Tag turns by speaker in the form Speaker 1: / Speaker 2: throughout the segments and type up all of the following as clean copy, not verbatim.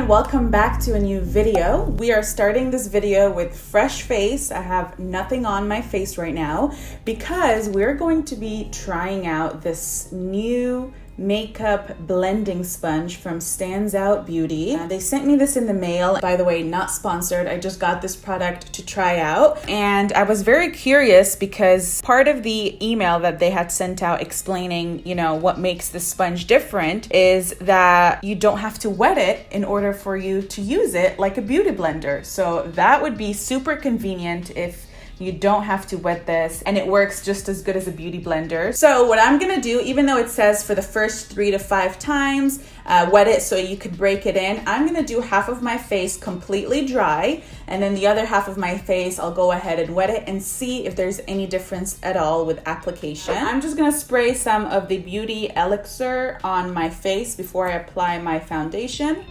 Speaker 1: everyone, welcome back to a new video. We are starting this video with fresh face. I have nothing on my face right now because we're going to be trying out this new makeup blending sponge from Stands Out Beauty. They sent me this in the mail. By the way, not sponsored. I just got this product to try out. And I was very curious because part of the email that they had sent out explaining, what makes this sponge different is that you don't have to wet it in order for you to use it like a beauty blender. So that would be super convenient if you don't have to wet this, and it works just as good as a beauty blender. So what I'm gonna do, even though it says for the first 3 to 5 times, wet it so you could break it in, I'm gonna do half of my face completely dry, and then the other half of my face, I'll go ahead and wet it and see if there's any difference at all with application. I'm just gonna spray some of the Beauty Elixir on my face before I apply my foundation.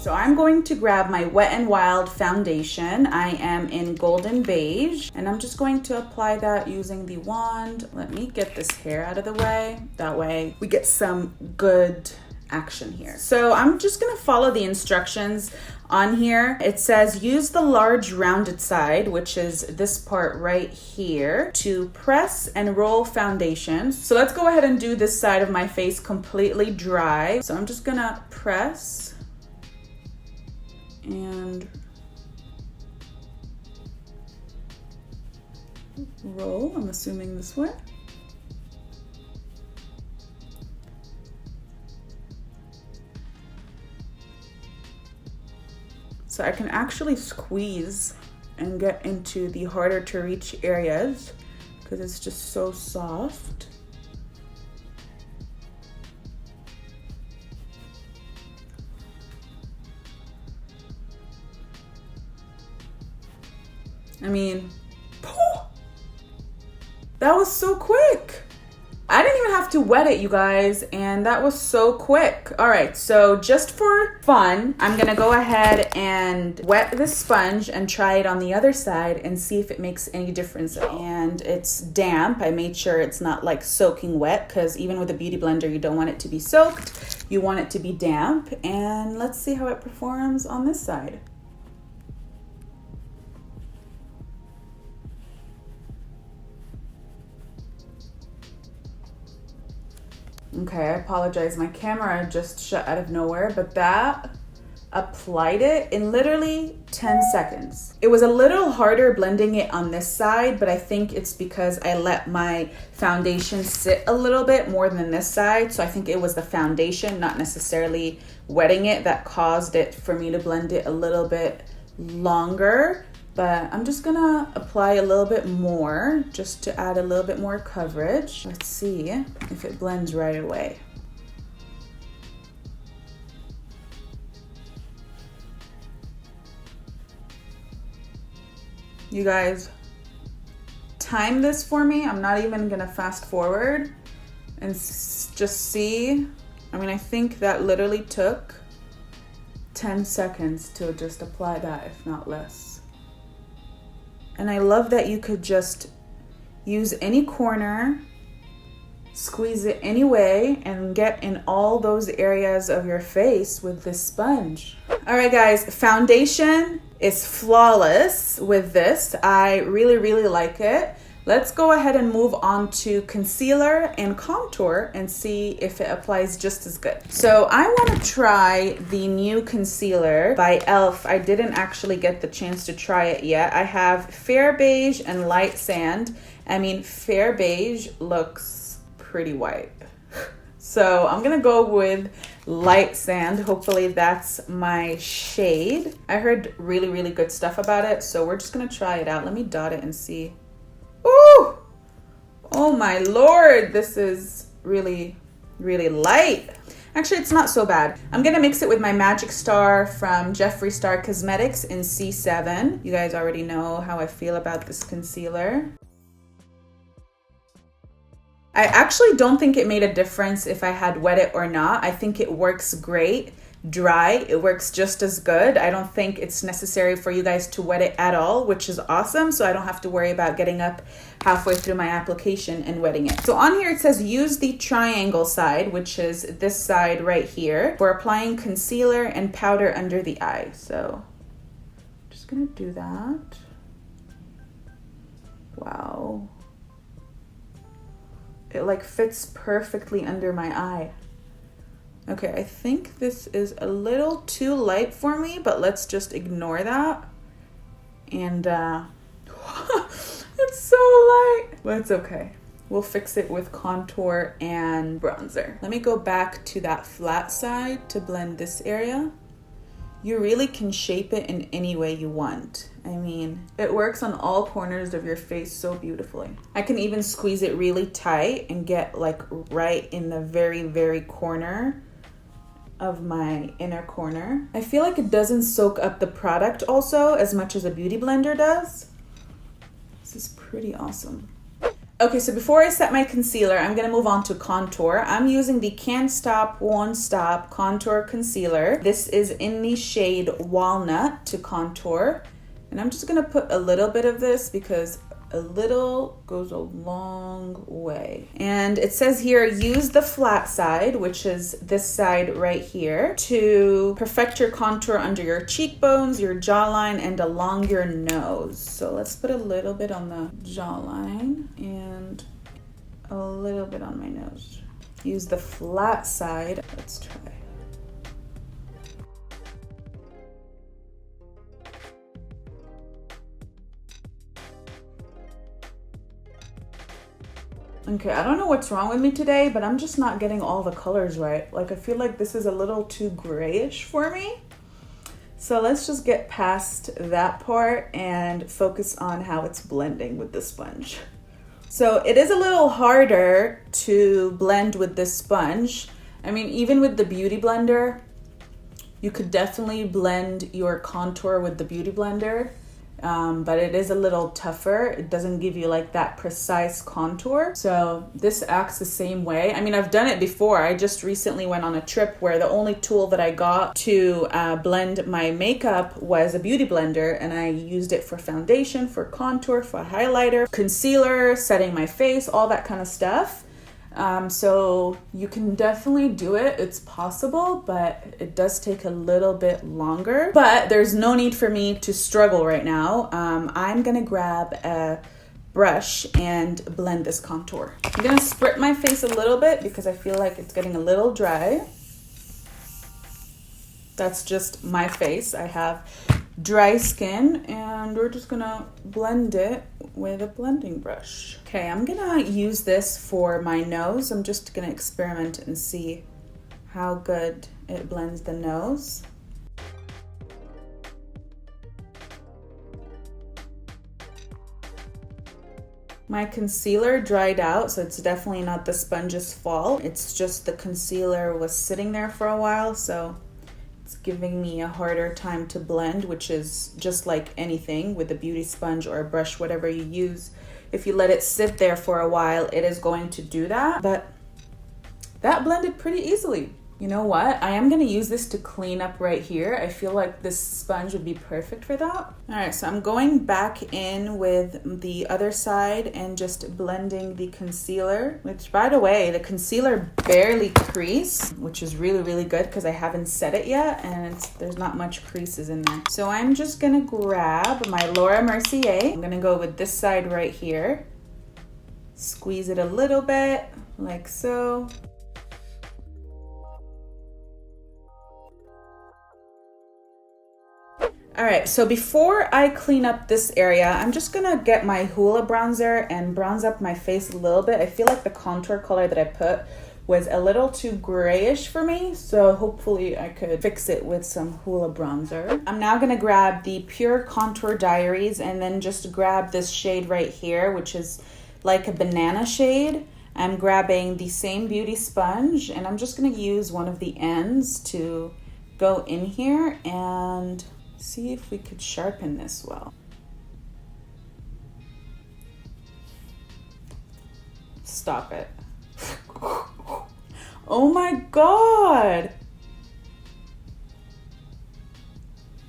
Speaker 1: So I'm going to grab my Wet n Wild foundation. I am in Golden Beige, and I'm just going to apply that using the wand. Let me get this hair out of the way. That way we get some good action here. So I'm just gonna follow the instructions on here. It says use the large rounded side, which is this part right here, to press and roll foundation. So let's go ahead and do this side of my face completely dry. So I'm just gonna press and roll, I'm assuming this way. So I can actually squeeze and get into the harder to reach areas because it's just so soft. I mean, that was so quick. I didn't even have to wet it, you guys, and that was so quick. All right, so just for fun, I'm gonna go ahead and wet the sponge and try it on the other side and see if it makes any difference. And it's damp. I made sure it's not like soaking wet because even with a beauty blender, you don't want it to be soaked. You want it to be damp. And let's see how it performs on this side. Okay, I apologize. My camera just shut out of nowhere, but that applied it in literally 10 seconds. It was a little harder blending it on this side, but I think it's because I let my foundation sit a little bit more than this side. So I think it was the foundation, not necessarily wetting it, that caused it for me to blend it a little bit longer. But I'm just gonna apply a little bit more just to add a little bit more coverage. Let's see if it blends right away. You guys, time this for me. I'm not even gonna fast forward and just see. I mean, I think that literally took 10 seconds to just apply that, if not less. And I love that you could just use any corner, squeeze it any way, and get in all those areas of your face with this sponge. All right, guys, foundation is flawless with this. I really, really like it. Let's go ahead and move on to concealer and contour and see if it applies just as good. So I want to try the new concealer by e.l.f. I didn't actually get the chance to try it yet. I have Fair Beige and Light Sand. I mean, Fair Beige looks pretty white. So I'm gonna go with Light Sand. Hopefully that's my shade. I heard really, really good stuff about it. So we're just gonna try it out. Let me dot it and see. Ooh! Oh my Lord, this is really, really light. Actually, it's not so bad. I'm gonna mix it with my Magic Star from Jeffree Star Cosmetics in C7. You guys already know how I feel about this concealer. I actually don't think it made a difference if I had wet it or not. I think it works great dry, it works just as good. I don't think it's necessary for you guys to wet it at all, which is awesome. So I don't have to worry about getting up halfway through my application and wetting it. So on here it says use the triangle side, which is this side right here, for applying concealer and powder under the eye. So I'm just gonna do that. Wow. It like fits perfectly under my eye. Okay, I think this is a little too light for me, but let's just ignore that. And it's so light, but it's okay. We'll fix it with contour and bronzer. Let me go back to that flat side to blend this area. You really can shape it in any way you want. I mean, it works on all corners of your face so beautifully. I can even squeeze it really tight and get like right in the very, very corner of my inner corner. I feel like it doesn't soak up the product also as much as a beauty blender does. This is pretty awesome. Okay, so before I set my concealer, I'm gonna move on to contour. I'm using the Can't Stop, Won't Stop Contour Concealer. This is in the shade Walnut to contour. And I'm just gonna put a little bit of this because a little goes a long way. And it says here, use the flat side, which is this side right here, to perfect your contour under your cheekbones, your jawline, and along your nose. So let's put a little bit on the jawline and a little bit on my nose. Use the flat side. Let's try. Okay, I don't know what's wrong with me today, but I'm just not getting all the colors right. Like, I feel like this is a little too grayish for me. So let's just get past that part and focus on how it's blending with the sponge. So it is a little harder to blend with this sponge. I mean, even with the Beauty Blender, you could definitely blend your contour with the Beauty Blender. But it is a little tougher. It doesn't give you like that precise contour. So this acts the same way. I mean, I've done it before. I just recently went on a trip where the only tool that I got to blend my makeup was a beauty blender, and I used it for foundation, for contour, for highlighter, concealer, setting my face, all that kind of stuff. So you can definitely do it. It's possible, but it does take a little bit longer. But there's no need for me to struggle right now. I'm gonna grab a brush and blend this contour. I'm gonna sprit my face a little bit because I feel like it's getting a little dry. That's just my face. I have dry skin, and we're just gonna blend it with a blending brush. Okay, I'm gonna use this for my nose. I'm just gonna experiment and see how good it blends the nose. My concealer dried out, so it's definitely not the sponge's fault. It's just the concealer was sitting there for a while, so it's giving me a harder time to blend, which is just like anything with a beauty sponge or a brush, whatever you use. If you let it sit there for a while, it is going to do that. But that blended pretty easily. You know what? I am going to use this to clean up right here. I feel like this sponge would be perfect for that. All right, so I'm going back in with the other side and just blending the concealer, which, by the way, the concealer barely creased, which is really, really good because I haven't set it yet and there's not much creases in there. So I'm just going to grab my Laura Mercier. I'm going to go with this side right here. Squeeze it a little bit, like so. All right, so before I clean up this area, I'm just gonna get my Hoola bronzer and bronze up my face a little bit. I feel like the contour color that I put was a little too grayish for me, so hopefully I could fix it with some Hoola bronzer. I'm now gonna grab the PUR Contour Diaries and then just grab this shade right here, which is like a banana shade. I'm grabbing the same beauty sponge and I'm just gonna use one of the ends to go in here and see if we could sharpen this well. Stop it. Oh my God.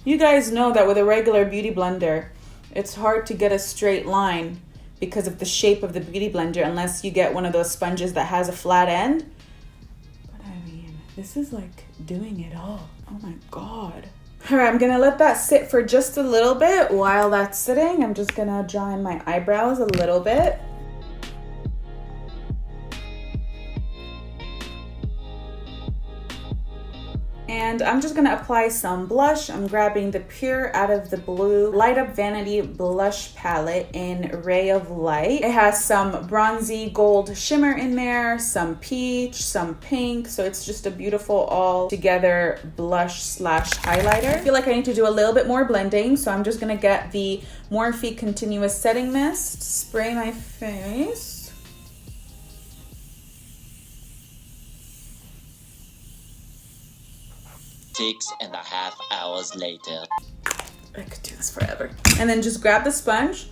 Speaker 1: You guys know that with a regular beauty blender, it's hard to get a straight line because of the shape of the beauty blender unless you get one of those sponges that has a flat end. But I mean, this is like doing it all. Oh my God. All right, I'm gonna let that sit for just a little bit. While that's sitting, I'm just gonna draw in my eyebrows a little bit. And I'm just gonna apply some blush. I'm grabbing the PUR Out of the Blue Light Up Vanity Blush Palette in Ray of Light. It has some bronzy gold shimmer in there, some peach, some pink. So it's just a beautiful all together blush slash highlighter. I feel like I need to do a little bit more blending. So I'm just gonna get the Morphe Continuous Setting Mist, spray my face.
Speaker 2: 6.5 hours later.
Speaker 1: I could do this forever. And then just grab the sponge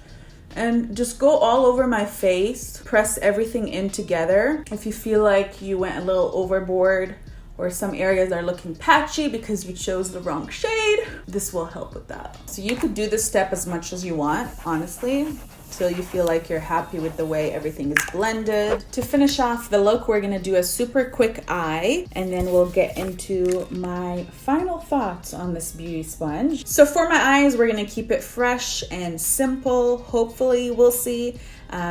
Speaker 1: and just go all over my face. Press everything in together. If you feel like you went a little overboard or some areas are looking patchy because you chose the wrong shade, this will help with that. So you could do this step as much as you want, honestly, till you feel like you're happy with the way everything is blended. To finish off the look, we're gonna do a super quick eye, and then we'll get into my final thoughts on this beauty sponge. So for my eyes, we're gonna keep it fresh and simple. Hopefully, we'll see.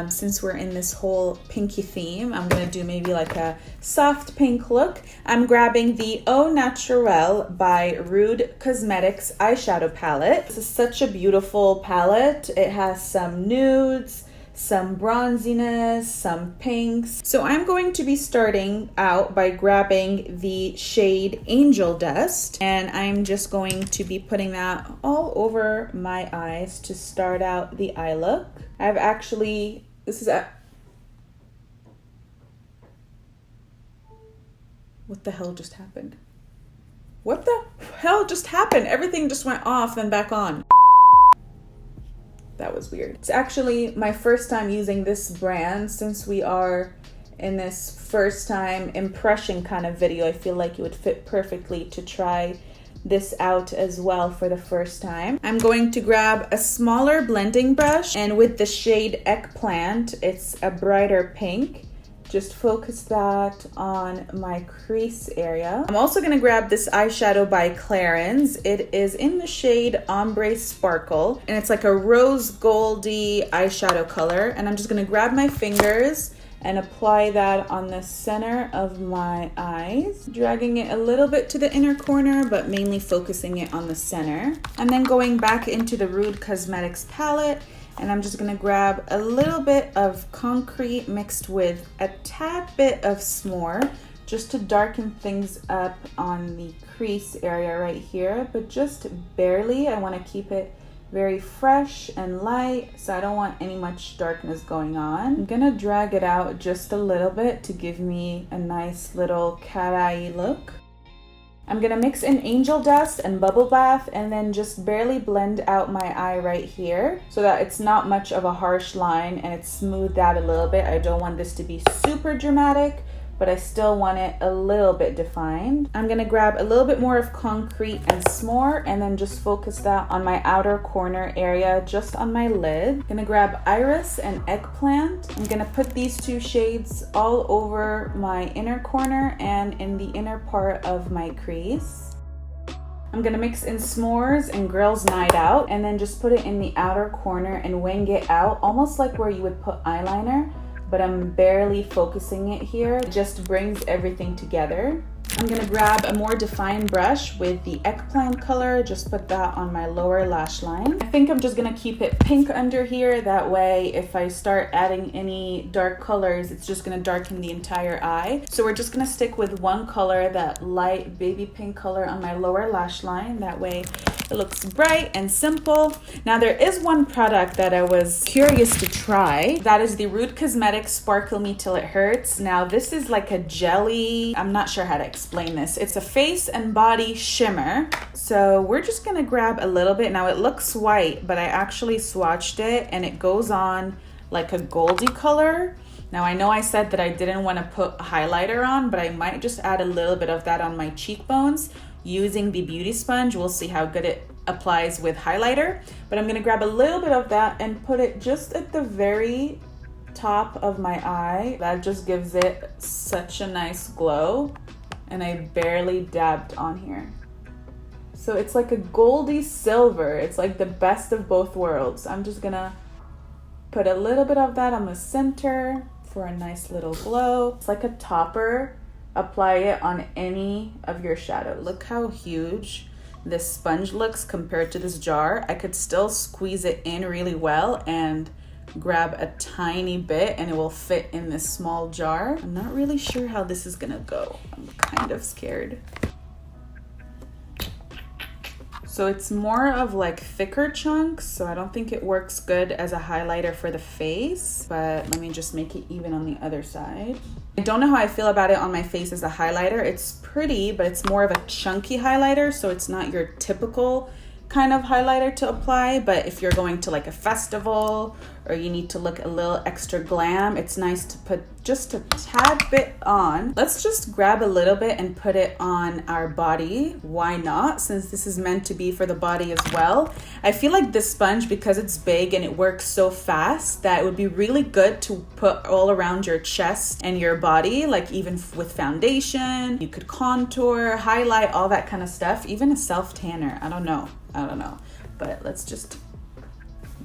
Speaker 1: Since we're in this whole pinky theme, I'm gonna do maybe like a soft pink look. I'm grabbing the Au Naturel by Rude Cosmetics eyeshadow palette. This is such a beautiful palette. It has some nudes, some bronziness, some pinks. So I'm going to be starting out by grabbing the shade Angel Dust, and I'm just going to be putting that all over my eyes to start out the eye look. I've actually, what the hell just happened? What the hell just happened? Everything just went off, then back on. That was weird. It's actually my first time using this brand. Since we are in this first time impression kind of video, I feel like it would fit perfectly to try this out as well for the first time. I'm going to grab a smaller blending brush, and with the shade Eggplant, it's a brighter pink. Just focus that on my crease area. I'm also gonna grab this eyeshadow by Clarins. It is in the shade Ombre Sparkle, and it's like a rose goldy eyeshadow color. And I'm just gonna grab my fingers and apply that on the center of my eyes, dragging it a little bit to the inner corner, but mainly focusing it on the center. And then going back into the Rude Cosmetics palette, and I'm just gonna grab a little bit of Concrete mixed with a tad bit of S'more, just to darken things up on the crease area right here, but just barely. I wanna keep it very fresh and light, so I don't want any much darkness going on. I'm gonna drag it out just a little bit to give me a nice little cat-eye look. I'm gonna mix in Angel Dust and Bubble Bath, and then just barely blend out my eye right here so that it's not much of a harsh line and it's smoothed out a little bit. I don't want this to be super dramatic, but I still want it a little bit defined. I'm gonna grab a little bit more of Concrete and S'more, and then just focus that on my outer corner area, just on my lid. I'm gonna grab Iris and Eggplant. I'm gonna put these two shades all over my inner corner and in the inner part of my crease. I'm gonna mix in S'mores and Girls Night Out, and then just put it in the outer corner and wing it out, almost like where you would put eyeliner, but I'm barely focusing it here. It just brings everything together. I'm gonna grab a more defined brush with the Eggplant color, just put that on my lower lash line. I think I'm just gonna keep it pink under here. That way, if I start adding any dark colors, it's just gonna darken the entire eye. So we're just gonna stick with one color, that light baby pink color on my lower lash line. That way it looks bright and simple. Now there is one product that I was curious to try. That is the Rude Cosmetics Sparkle Me Till It Hurts. Now this is like a jelly, I'm not sure how to explain this. It's a face and body shimmer. So we're just gonna grab a little bit. Now it looks white, but I actually swatched it and it goes on like a goldy color. Now I know I said that I didn't wanna put a highlighter on, but I might just add a little bit of that on my cheekbones using the beauty sponge. We'll see how good it applies with highlighter, but I'm gonna grab a little bit of that and put it just at the very top of my eye. That just gives it such a nice glow, and I barely dabbed on here. So it's like a goldy silver. It's like the best of both worlds. I'm just gonna put a little bit of that on the center for a nice little glow. It's like a topper. Apply it on any of your shadows. Look how huge this sponge looks compared to this jar. I could still squeeze it in really well and grab a tiny bit and it will fit in this small jar. I'm not really sure how this is gonna go. I'm kind of scared. So it's more of like thicker chunks, so I don't think it works good as a highlighter for the face, but let me just make it even on the other side. I don't know how I feel about it on my face as a highlighter. It's pretty, but it's more of a chunky highlighter, so it's not your typical kind of highlighter to apply. But if you're going to like a festival or you need to look a little extra glam, it's nice to put just a tad bit on. Let's just grab a little bit and put it on our body. Why not? Since this is meant to be for the body as well. I feel like this sponge, because it's big and it works so fast, that it would be really good to put all around your chest and your body, like even with foundation. You could contour, highlight, all that kind of stuff. Even a self-tanner. I don't know. But let's just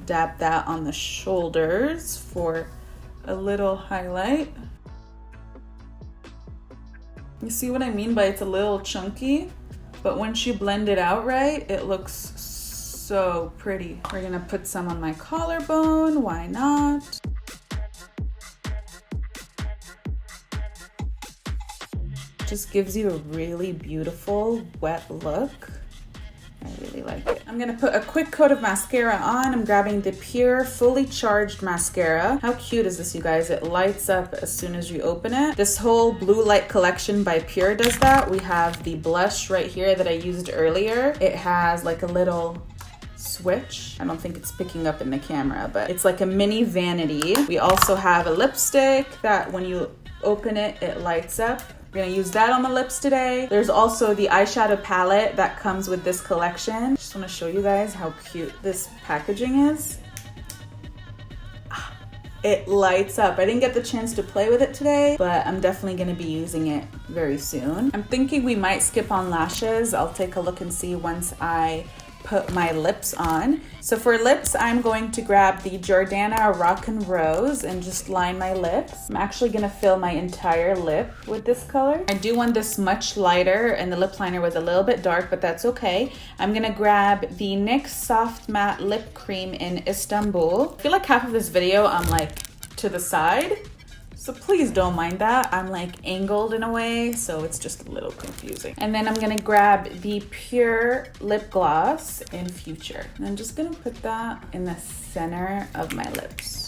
Speaker 1: dab that on the shoulders for a little highlight. You see what I mean by it's a little chunky, but once you blend it out right, it looks so pretty. We're gonna put some on my collarbone, why not? Just gives you a really beautiful wet look. I really like it. I'm gonna put a quick coat of mascara on. I'm grabbing the PUR Fully Charged Mascara. How cute is this, you guys? It lights up as soon as you open it. This whole blue light collection by PUR does that. We have the blush right here that I used earlier. It has like a little switch. I don't think it's picking up in the camera, but it's like a mini vanity. We also have a lipstick that when you open it, it lights up. We're gonna use that on the lips today. There's also the eyeshadow palette that comes with this collection. Just wanna show you guys how cute this packaging is. It lights up. I didn't get the chance to play with it today, but I'm definitely gonna be using it very soon. I'm thinking we might skip on lashes. I'll take a look and see once I put my lips on. So for lips, I'm going to grab the Jordana Rock and Rose and just line my lips. I'm actually gonna fill my entire lip with this color. I do want this much lighter, and the lip liner was a little bit dark, but that's okay. I'm gonna grab the NYX Soft Matte Lip Cream in Istanbul. I feel like half of this video I'm like to the side, so please don't mind that. I'm like angled in a way, so it's just a little confusing. And then I'm gonna grab the PUR Lip Gloss in Future. And I'm just gonna put that in the center of my lips.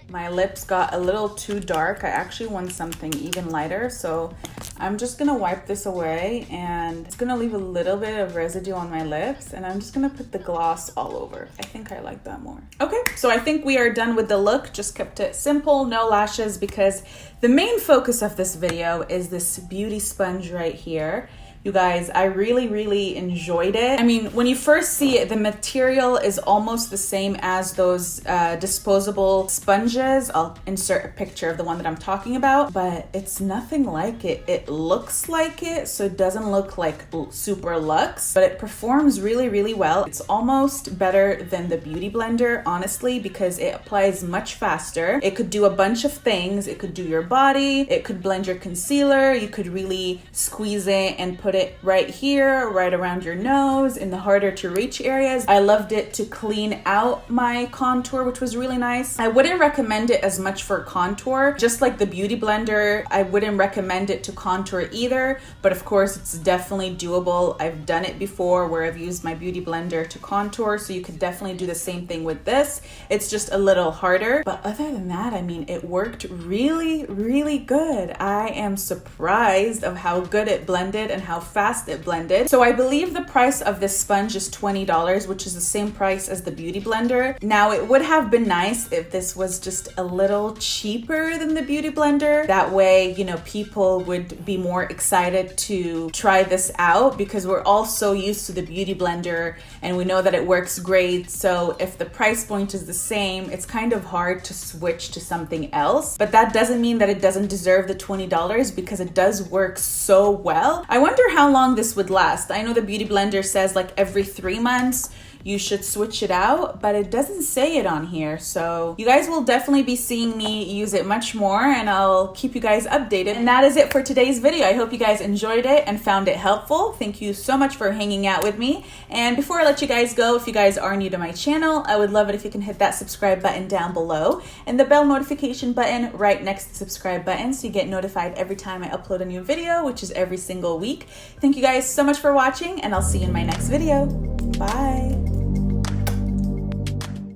Speaker 1: My lips got a little too dark. I actually want something even lighter, so I'm just gonna wipe this away, and it's gonna leave a little bit of residue on my lips, and I'm just gonna put the gloss all over. I think I like that more. Okay, so I think we are done with the look. Just kept it simple, no lashes, because the main focus of this video is this beauty sponge right here. You guys, I really enjoyed it. I mean, when you first see it, the material is almost the same as those disposable sponges. I'll insert a picture of the one that I'm talking about, but it's nothing like it. It looks like it, so it doesn't look like super luxe, but it performs really well. It's almost better than the Beauty Blender, honestly, because it applies much faster. It could do a bunch of things. It could do your body. It could blend your concealer. You could really squeeze it and put it right here, right around your nose, in the harder to reach areas. I loved it to clean out my contour, which was really nice. I wouldn't recommend it as much for contour. Just like the Beauty Blender, I wouldn't recommend it to contour either, but of course it's definitely doable. I've done it before where I've used my Beauty Blender to contour, so you could definitely do the same thing with this. It's just a little harder, but other than that, I mean, it worked really good. I am surprised of how good it blended and how fast it blended. So I believe the price of this sponge is $20, which is the same price as the Beauty Blender. Now, it would have been nice if this was just a little cheaper than the Beauty Blender. That way, you know, people would be more excited to try this out, because we're all so used to the Beauty Blender and we know that it works great. So if the price point is the same, it's kind of hard to switch to something else. But that doesn't mean that it doesn't deserve the $20, because it does work so well. I wonder how long this would last. I know the Beauty Blender says like every 3 months you should switch it out, but it doesn't say it on here. So you guys will definitely be seeing me use it much more, and I'll keep you guys updated. And that is it for today's video. I hope you guys enjoyed it and found it helpful. Thank you so much for hanging out with me. And before I let you guys go, if you guys are new to my channel, I would love it if you can hit that subscribe button down below and the bell notification button right next to the subscribe button, so you get notified every time I upload a new video, which is every single week. Thank you guys so much for watching, and I'll see you in my next video. Bye.